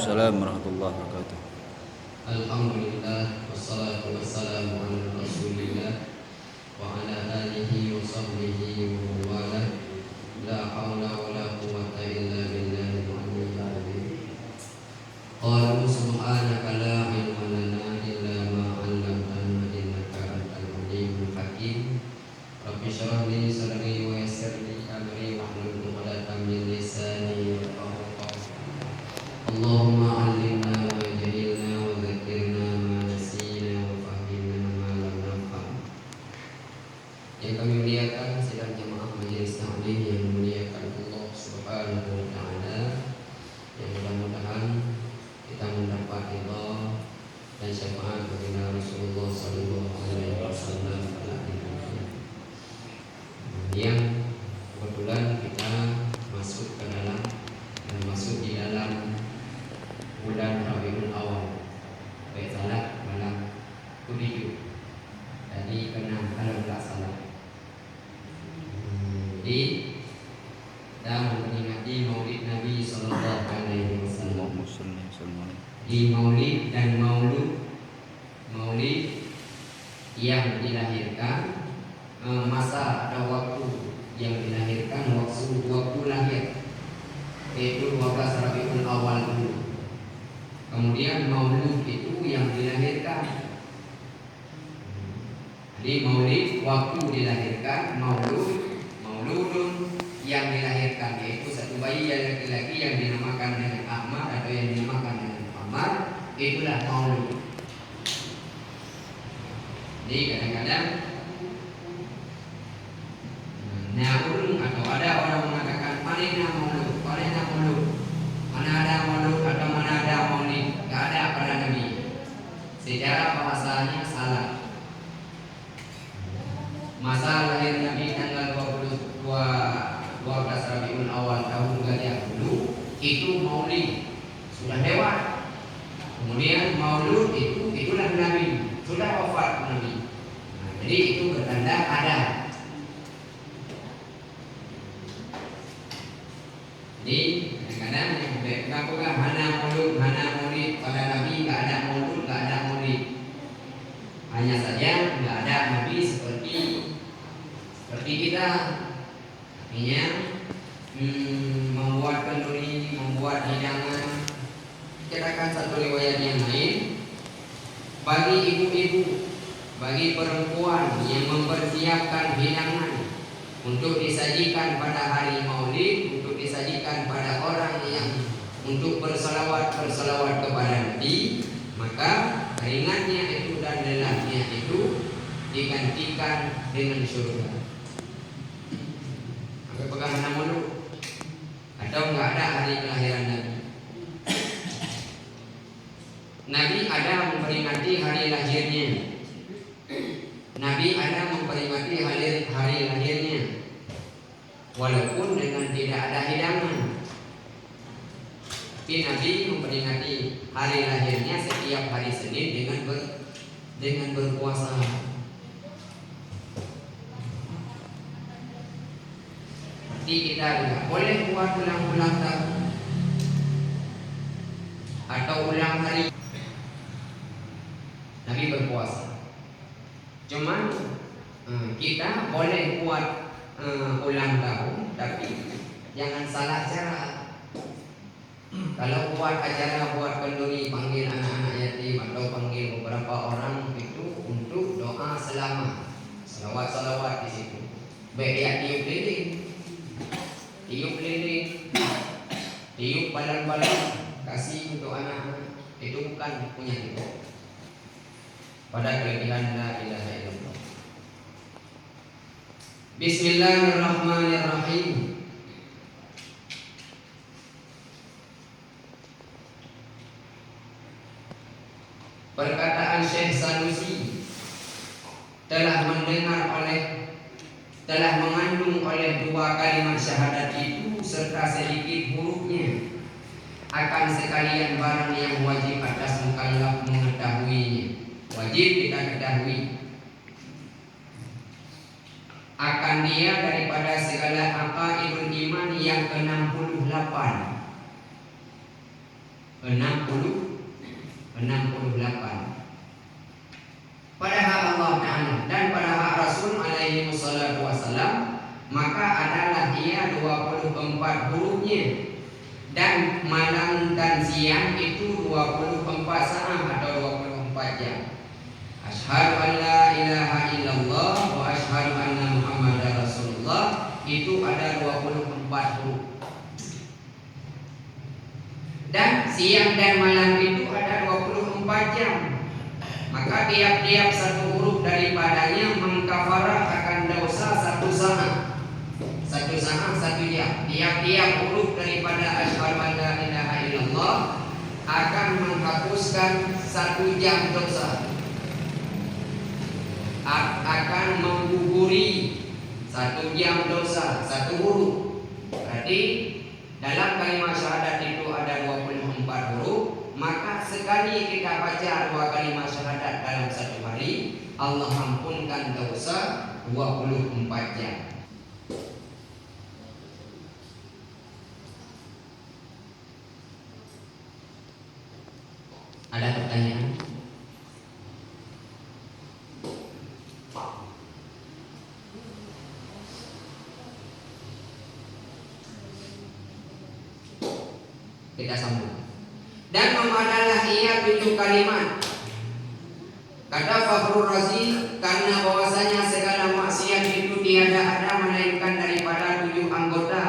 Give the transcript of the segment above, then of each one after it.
Waalaikumsalam warahmatullahi wabarakatuh. Alhamdulillah wassalatu wassalamu ala Rasulillah wa ala alihi wa sahbihi wa wala. La haula wa la quwwata illa billahil aliyyil azim. Qalu subhanaka la ilma lana illa ma 'allamtana innaka antal alimul hakim. Rabbi shrah li sadri wa yassir li amri wahlul 'uqdatam min lisani yafqahu qawli. Allahumma 'allimna ma jahilna wa dzakirna ma nasina wa fahimna ma lam nafham. Yang kami muliakan sidang jemaah majelis taklim yang dimuliakan Allah Subhanahu wa taala, yang mudah-mudahan kita mendapat ridha dan syafaat baginda Rasulullah sallallahu alaihi wasallam pada akhir hayat. Yang kebetulan kita masuk ke dalam dan masuk di dalam bulan Rabiul Awal, baik salat malam ke-7 tadi ke-6 kalau tak salah. Jadi kita memperingati Maulid Nabi sallallahu alaihi wasallam. Di Maulid dan Maulid yang dilahirkan, masa atau waktu yang dilahirkan, waktu lahir, yaitu 12 Rabiul Awal dulu. Kemudian maulud itu yang dilahirkan. Jadi maulid waktu dilahirkan, mauludun yang dilahirkan, yaitu satu bayi yang laki-laki yang dinamakan dengan Ahmad atau yang dinamakan dengan Muhammad, itulah maulud. Jadi kadang-kadang naun atau ada orang mengatakan mana maulud, mana ada maulud atau mana ada maulid, tidak ada pada Nabi. Secara bahasanya salah. Masa lahir Nabi tanggal 12 Rabiul Awal tahun Gajah dulu, itu maulid sudah lewat. Kemudian maulud itulah Nabi, sudah wafat Nabi. Jadi itu bertanda ada. Jadi kadang-kadang yang mengakukan mana maulid pada Nabi, nggak ada maulud, nggak ada maulid. Hanya saja nggak ada Nabi seperti kita, artinya membuat kenduri, membuat hidangan. Katakan satu riwayat yang lain, bagi ibu-ibu, bagi perempuan yang mempersiapkan hidangan untuk disajikan pada hari Maulid, untuk disajikan pada orang yang untuk bersalawat kepada Nabi, maka ringannya itu dan lelahnya itu digantikan dengan surga. Apa pegang nama dulu? Atau enggak ada hari kelahiran Nabi? Nabi ada memperingati hari lahirnya. Nabi ada memperingati hari lahirnya, walaupun dengan tidak ada hidangan. Tapi Nabi memperingati hari lahirnya setiap hari Senin dengan berpuasa. Jadi kita tidak boleh buat ulang-ulang tahun atau ulang hari Nabi berpuasa. Cuman kita boleh buat ulang tahun, tapi jangan salah cara. Kalau buat acara, buat kenduri, panggil anak-anak yatim atau panggil beberapa orang itu untuk doa selamat, salawat di situ. Baik dia tiup lilin, tiup balon-balon, kasih untuk anak-anak, itu bukan punya kita. Pada kelebihan la ilaha illallah. Bismillahirrahmanirrahim. Perkataan Syekh Sanusi telah mengandung oleh dua kalimat syahadat itu serta sedikit hurufnya, akan sekalian barang yang wajib atas mukallaf mengetahuinya. Wajib kita ketahui akan dia daripada segala aqaidul iman yang ke-68. 68. Padahal Allah Ta'ala dan padahal Rasul alaihi wassalatu wassalam, maka adalah ia 24 hurufnya, dan malam dan siang itu 24 saat atau 24 jam. Asyhadu an la ilaha illallah wa asyhadu anna Muhammadar Rasulullah itu ada 24 huruf. Dan siang dan malam itu ada 24 jam. Maka tiap-tiap satu huruf daripadanya mengkafarah akan dosa satu saat. Satu saat, satu jam. Tiap-tiap huruf daripada asyhadu an la ilaha illallah akan menghapuskan 1 jam dosa, akan mengguguri 1 jam dosa, 1 huruf. Berarti dalam kalimat syahadat itu ada 24 huruf. Maka sekali kita baca 2 kalimat syahadat dalam 1 hari, Allah ampunkan dosa 24 jam. Ada pertanyaan? Kita sambung. Dan memadalah ia 7 kalimat. Kata Fakhrul Razi, karena bahwasanya segala maksiat itu tiada ada melainkan daripada 7 anggota,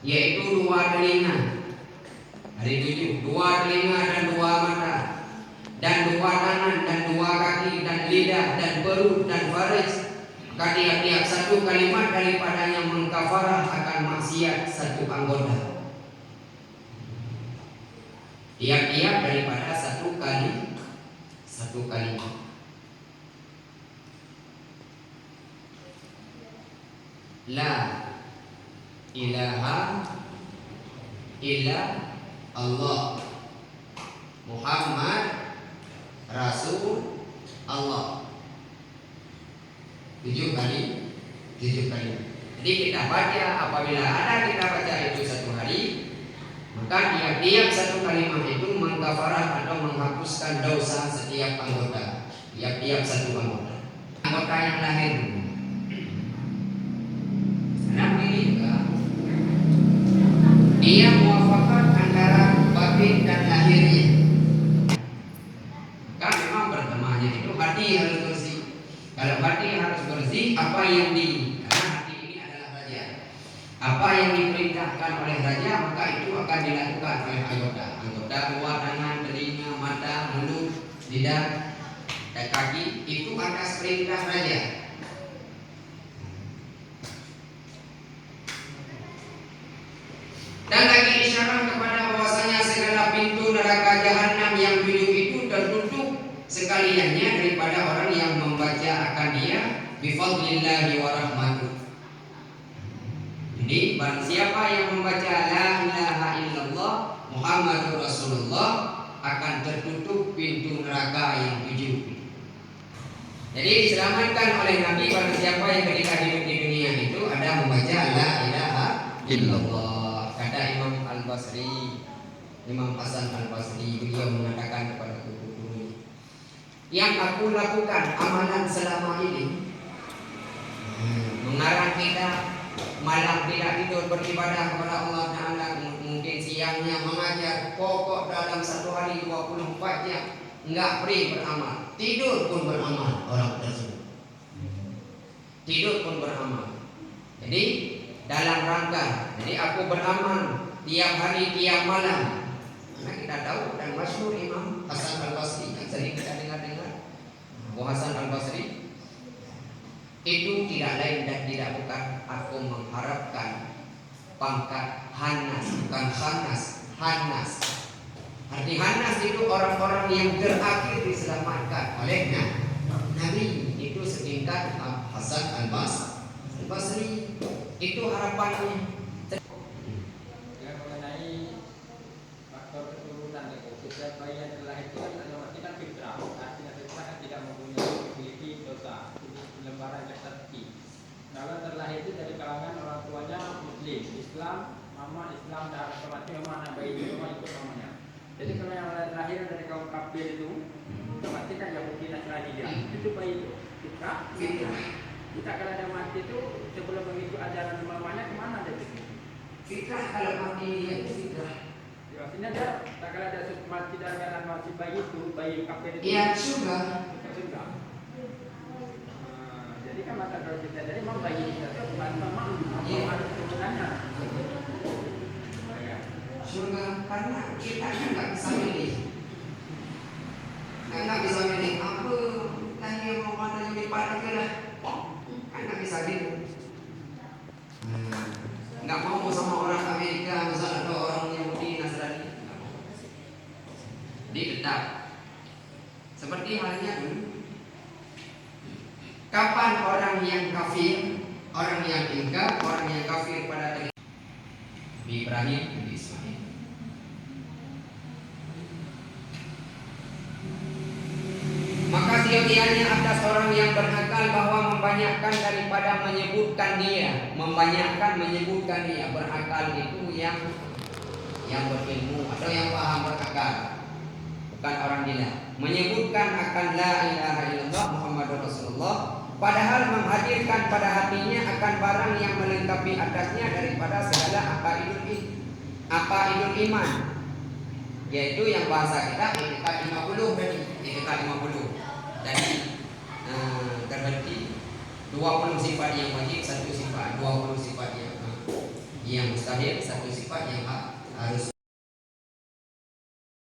yaitu 2 telinga. Dari 7, 2 telinga dan 2 mata, dan 2 tangan dan 2 kaki dan lidah dan perut dan faris. Maka tiap-tiap 1 kalimat daripadanya mengkafarah akan maksiat 1 anggota. Tiap-tiap daripada 1 kalimat. La ilaha illa Allah Muhammad Rasul Allah. 7 kali. Jadi kita baca, apabila ada kita baca itu 1 hari, maka tiap-tiap 1 kalimat itu mengkafarah atau menghapuskan dosa setiap anggota. Tiap-tiap 1 anggota. Anggota yang lahir. Karena ini juga dia muafakat antara batin dan lahirnya. Maka memang pertamanya itu hati harus bersih. Kalau hati harus bersih, apa yang karena hati ini adalah raja. Apa yang diperintahkan oleh raja, maka itu akan dilakukan oleh anggota. Anggota luar, tangan, telinga, mata, mulut, lidah, dan kaki itu atas perintah raja. Dan lagi isyarat kepada bahwasanya segala pintu neraka jahanam yang 7 itu tertutup sekaliannya daripada orang yang membaca akan dia bifadlillahi wa rahmatuh. Jadi barang siapa yang membaca la ilaha illallah Muhammadur Rasulullah akan tertutup pintu neraka yang 7. Jadi diselamatkan oleh Nabi barang siapa yang ketika hidup di dunia itu ada membaca la ilaha illallah. Kata Imam Al-Basri, Imam Hasan Al-Basri, beliau mengatakan kepada guru-guru, yang aku lakukan amalan selama ini mengarang kita malam tidak tidur beribadah kepada Allah Ta'ala, mungkin siangnya mengajar, pokok dalam 1 hari 24 jam enggak free beramal, tidur pun beramal orang tersebut. Tidur pun beramal. Jadi dalam rangka, jadi aku beramal tiap hari tiap malam. Karena kita tahu dan masyhur Imam Hasan Al-Basri yang sering kita dengar-dengar, Abu Hasan Al-Basri itu tidak lain dan tidak bukan aku mengharapkan pangkat Hanas, bukan Hanas. Arti Hanas itu orang-orang yang terakhir diselamatkan oleh Nabi. Itu setingkat Hasan Al-Basri. Itu harapannya. Yang mengenai faktor keturunan setiap bayi yang terlahir itu kan artinya fitrah. Artinya fitrah kan tidak memiliki dosa, lembaran rezeki. Kalau terlahir itu dari kalangan orang tuanya Muslim, Islam, mama Islam dan otomatis memang anak bayi itu memang ikut mamanya. kelahiran dari kaum kafir itu, mati kan Yahudi Nasrani dia. Itu bayi itu. Kita kalau ada mati itu sebelum mengikut ajaran mamanya kemana dia itu? Fitrah kalau mati itu fitrah. Ya, artinya dia tak kalau ada mati dari anak masih bayi itu, bayi kafir itu. Iya juga. Sudah. Jadi kan mata kalau kita jadi memang bayi kita itu bukan memang ada keturunannya. Surga karena kita kan nggak bisa milih. Nggak bisa milih apa lagi yang mau mana jadi partai lah. Kan nggak bisa gitu. Nggak mau sama orang Amerika misalnya atau orang Yahudi Nasrani. Diketat. Seperti halnya dulu. Kapan orang yang kafir, orang yang ingkar, orang yang kafir pada Nabi Ibrahim, Nabi Ismail. Maka sia-sianya atas orang yang berakal bahwa membanyakkan daripada menyebutkan dia, berakal itu yang berilmu atau yang paham berakal, bukan orang gila. Menyebutkan akan la ilaha illallah Muhammadur Rasulullah, padahal menghadirkan pada hatinya akan barang yang melengkapi atasnya daripada segala aqaidul iman, yaitu yang bahasa kita itikad 50 tadi, itikad 50. Tadi terbagi 20 sifat yang wajib, 1 sifat, 20 sifat yang mustahil, 1 sifat yang harus.